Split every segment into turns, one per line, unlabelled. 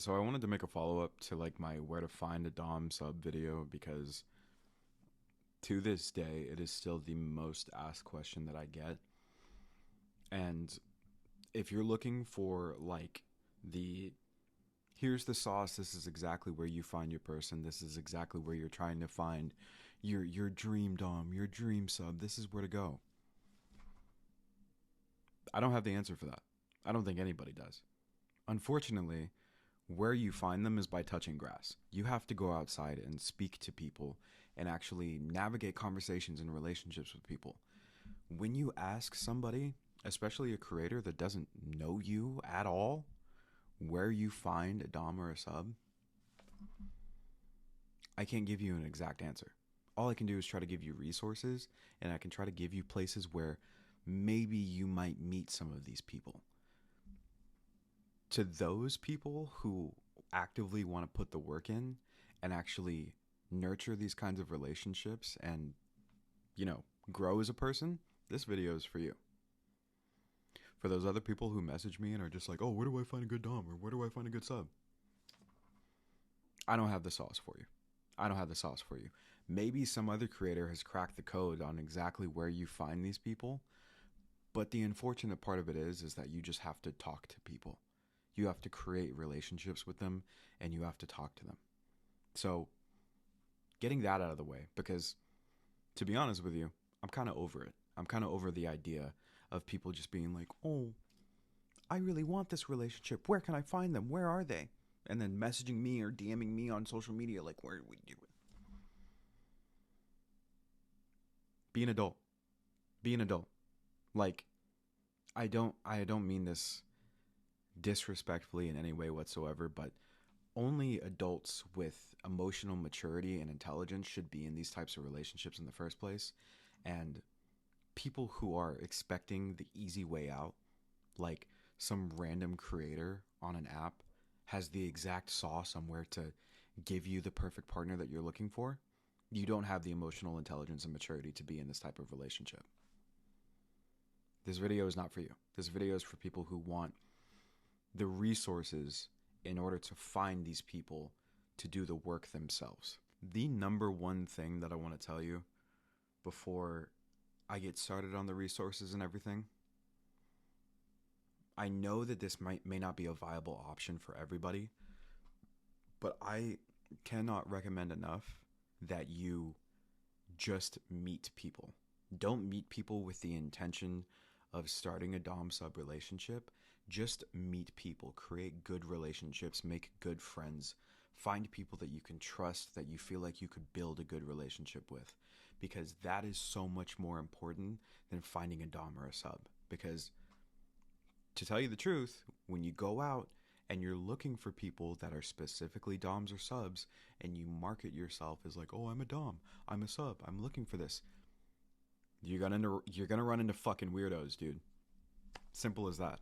So I wanted to make a follow up to like my where to find a Dom sub video because to this day it is still the most asked question that I get. And if you're looking for like the here's the sauce, this is exactly where you find your person, this is exactly where you're trying to find your dream Dom, your dream sub, this is where to go. I don't have the answer for that. I don't think anybody does. Unfortunately, where you find them is by touching grass. You have to go outside and speak to people and actually navigate conversations and relationships with people. When you ask somebody, especially a creator that doesn't know you at all, where you find a Dom or a sub, I can't give you an exact answer. All I can do is try to give you resources and I can try to give you places where maybe you might meet some of these people. To those people who actively want to put the work in and actually nurture these kinds of relationships and, you know, grow as a person, this video is for you. For those other people who message me and are just like, oh, where do I find a good Dom or where do I find a good sub? I don't have the sauce for you. I don't have the sauce for you. Maybe some other creator has cracked the code on exactly where you find these people, but the unfortunate part of it is that you just have to talk to people. You have to create relationships with them and you have to talk to them. So, getting that out of the way, because to be honest with you, I'm kind of over it. I'm kind of over the idea of people just being like, oh, I really want this relationship. Where can I find them? Where are they? And then messaging me or DMing me on social media like, where are we doing? Be an adult. Be an adult. Like, I don't mean this disrespectfully in any way whatsoever, but only adults with emotional maturity and intelligence should be in these types of relationships in the first place. And people who are expecting the easy way out, like some random creator on an app has the exact sauce on where to give you the perfect partner that you're looking for, you don't have the emotional intelligence and maturity to be in this type of relationship. This video is not for you. This video is for people who want the resources in order to find these people to do the work themselves. The number one thing that I want to tell you before I get started on the resources and everything, I know that this may not be a viable option for everybody, but I cannot recommend enough that you just meet people. Don't meet people with the intention of starting a Dom sub relationship. Just meet people, create good relationships, make good friends, find people that you can trust, that you feel like you could build a good relationship with, because that is so much more important than finding a Dom or a sub. Because to tell you the truth, when you go out and you're looking for people that are specifically Doms or subs and you market yourself as like, oh, I'm a Dom, I'm a sub, I'm looking for this, you're gonna run into fucking weirdos, dude. Simple as that.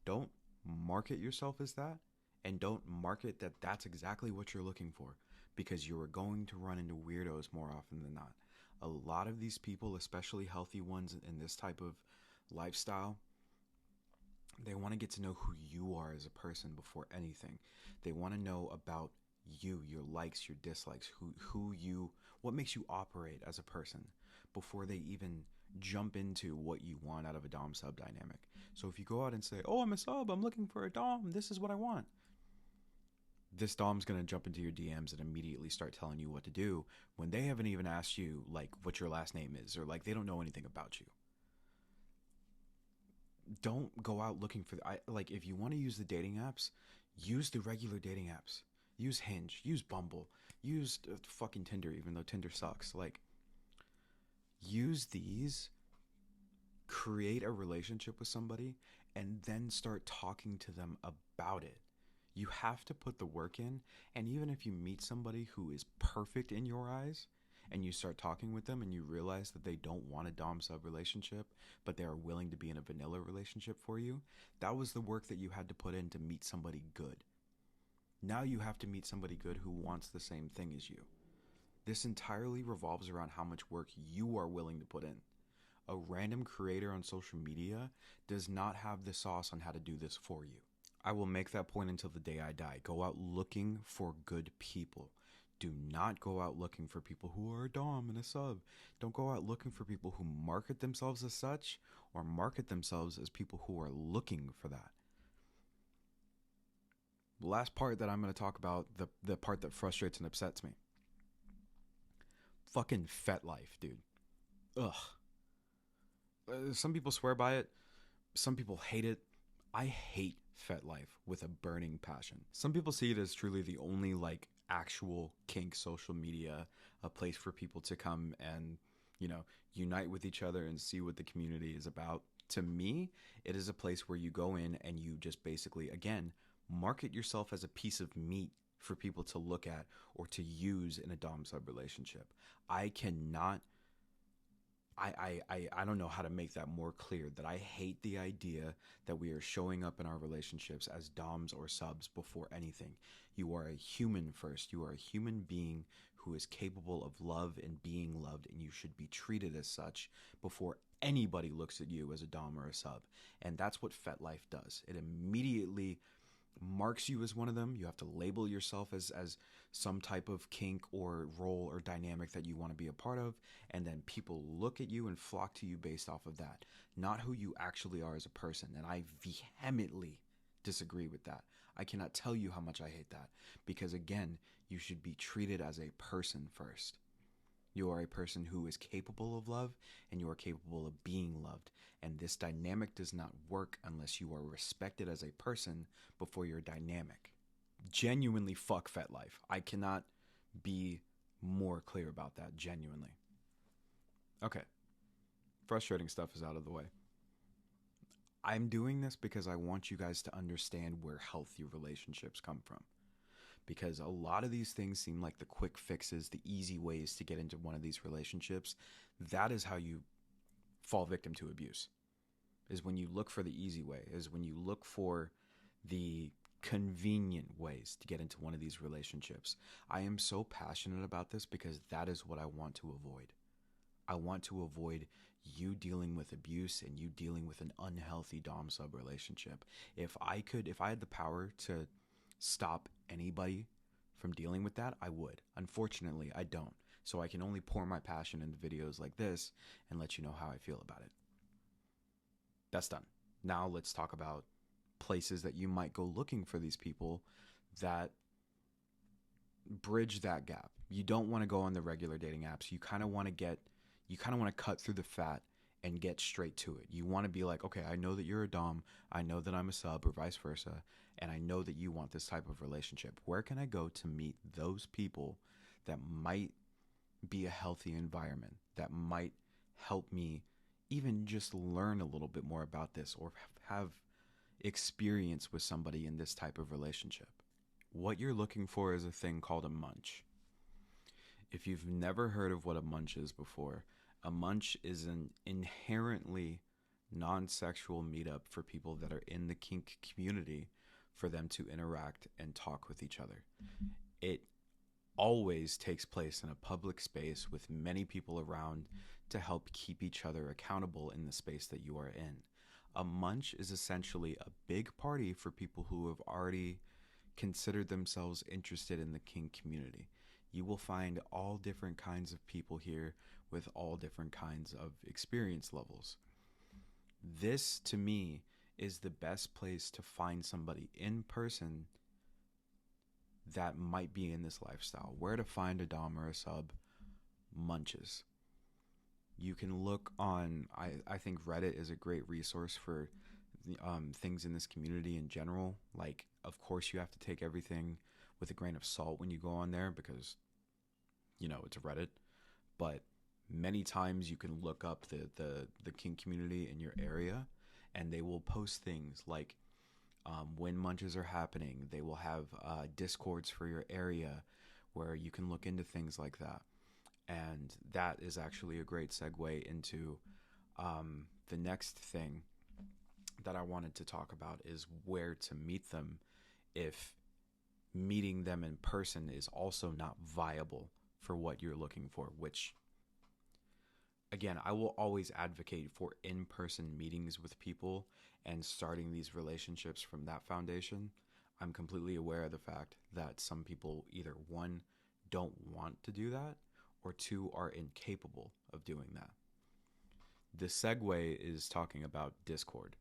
Don't market yourself as that, and don't market that that's exactly what you're looking for, because you are going to run into weirdos more often than not. A lot of these people, especially healthy ones in this type of lifestyle, they want to get to know who you are as a person before anything. They want to know about you, your likes, your dislikes, who you, what makes you operate as a person before they even jump into what you want out of a Dom sub dynamic. So if you go out and say, "Oh, I'm a sub, I'm looking for a Dom, this is what I want." This Dom's going to jump into your DMs and immediately start telling you what to do when they haven't even asked you like what your last name is, or like they don't know anything about you. Don't go out looking for like if you want to use the dating apps, use the regular dating apps. Use Hinge, use Bumble, use fucking Tinder, even though Tinder sucks. Like, use these, create a relationship with somebody, and then start talking to them about it. You have to put the work in, and even if you meet somebody who is perfect in your eyes, and you start talking with them and you realize that they don't want a Dom sub relationship, but they are willing to be in a vanilla relationship for you, that was the work that you had to put in to meet somebody good. Now you have to meet somebody good who wants the same thing as you. This entirely revolves around how much work you are willing to put in. A random creator on social media does not have the sauce on how to do this for you. I will make that point until the day I die. Go out looking for good people. Do not go out looking for people who are a dom and a sub. Don't go out looking for people who market themselves as such or market themselves as people who are looking for that. The last part that I'm going to talk about, the part that frustrates and upsets me. Fucking FetLife, dude. Ugh. Some people swear by it. Some people hate it. I hate FetLife with a burning passion. Some people see it as truly the only like actual kink social media, a place for people to come and, you know, unite with each other and see what the community is about. To me, it is a place where you go in and you just basically, again, market yourself as a piece of meat for people to look at or to use in a dom sub relationship. I cannot I don't know how to make that more clear, that I hate the idea that we are showing up in our relationships as doms or subs before anything. You are a human first. You are a human being who is capable of love and being loved, and you should be treated as such before anybody looks at you as a dom or a sub. And that's what FetLife does. It immediately marks you as one of them. You have to label yourself as some type of kink or role or dynamic that you want to be a part of, and then people look at you and flock to you based off of that, not who you actually are as a person. And I vehemently disagree with that. I cannot tell you how much I hate that, because again, you should be treated as a person first. You are a person who is capable of love, and you are capable of being loved. And this dynamic does not work unless you are respected as a person before you're dynamic. Genuinely fuck FetLife. I cannot be more clear about that, genuinely. Okay. Frustrating stuff is out of the way. I'm doing this because I want you guys to understand where healthy relationships come from. Because a lot of these things seem like the quick fixes, the easy ways to get into one of these relationships. That is how you fall victim to abuse, is when you look for the easy way, is when you look for the convenient ways to get into one of these relationships. I am so passionate about this because that is what I want to avoid. I want to avoid you dealing with abuse and you dealing with an unhealthy dom sub relationship. If I had the power to stop anybody from dealing with that, I would. Unfortunately, I don't. So I can only pour my passion into videos like this and let you know how I feel about it. That's done. Now let's talk about places that you might go looking for these people that bridge that gap. You don't want to go on the regular dating apps. You kind of want to cut through the fat and get straight to it. You want to be like, okay, I know that you're a dom, I know that I'm a sub, or vice versa, and I know that you want this type of relationship. Where can I go to meet those people that might be a healthy environment, that might help me even just learn a little bit more about this, or have experience with somebody in this type of relationship? What you're looking for is a thing called a munch. If you've never heard of what a munch is before, a munch is an inherently non-sexual meetup for people that are in the kink community, for them to interact and talk with each other. It always takes place in a public space with many people around to help keep each other accountable in the space that you are in. A munch is essentially a big party for people who have already considered themselves interested in the kink community. You will find all different kinds of people here with all different kinds of experience levels. This, to me, is the best place to find somebody in person that might be in this lifestyle. Where to find a dom or a sub? Munches. You can look on, I think Reddit is a great resource for things in this community in general. Like, of course, you have to take everything with a grain of salt when you go on there, because, you know, it's a Reddit. But many times you can look up the kink community in your area, and they will post things like when munches are happening. They will have discords for your area where you can look into things like that. And that is actually a great segue into the next thing that I wanted to talk about, is where to meet them if meeting them in person is also not viable for what you're looking for, which Again, I will always advocate for in person meetings with people and starting these relationships from that foundation. I'm completely aware of the fact that some people either one, don't want to do that, or two, are incapable of doing that. The segue is talking about Discord.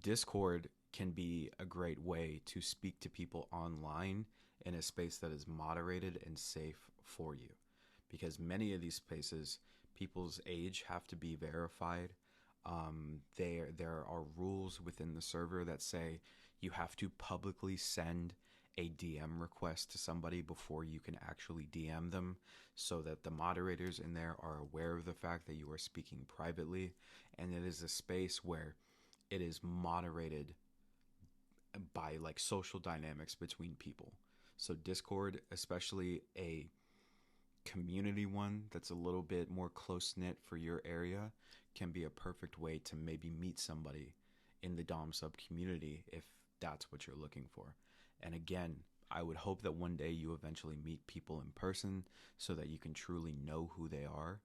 Discord can be a great way to speak to people online in a space that is moderated and safe for you. Because many of these spaces, people's age have to be verified. There are rules within the server that say you have to publicly send a DM request to somebody before you can actually DM them, so that the moderators in there are aware of the fact that you are speaking privately, and it is a space where it is moderated by like social dynamics between people. So Discord, especially a community one that's a little bit more close knit for your area, can be a perfect way to maybe meet somebody in the Dom sub community if that's what you're looking for. And again, I would hope that one day you eventually meet people in person so that you can truly know who they are.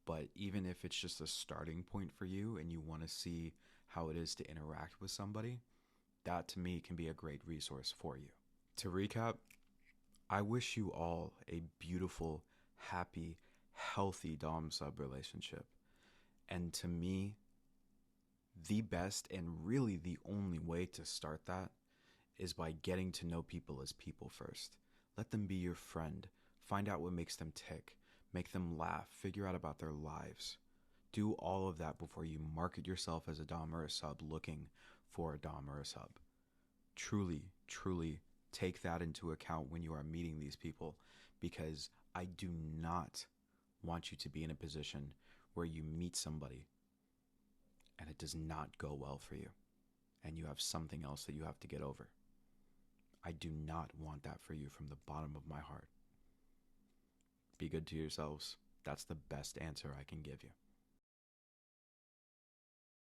But even if it's just a starting point for you and you want to see how it is to interact with somebody, that to me can be a great resource for you. To recap, I wish you all a beautiful, happy, healthy Dom sub relationship. And to me, the best and really the only way to start that is by getting to know people as people first. Let them be your friend. Find out what makes them tick. Make them laugh. Figure out about their lives. Do all of that before you market yourself as a Dom or a sub looking for a Dom or a sub. Truly, truly take that into account when you are meeting these people, because I do not want you to be in a position where you meet somebody and it does not go well for you and you have something else that you have to get over. I do not want that for you from the bottom of my heart. Be good to yourselves. That's the best answer I can give you.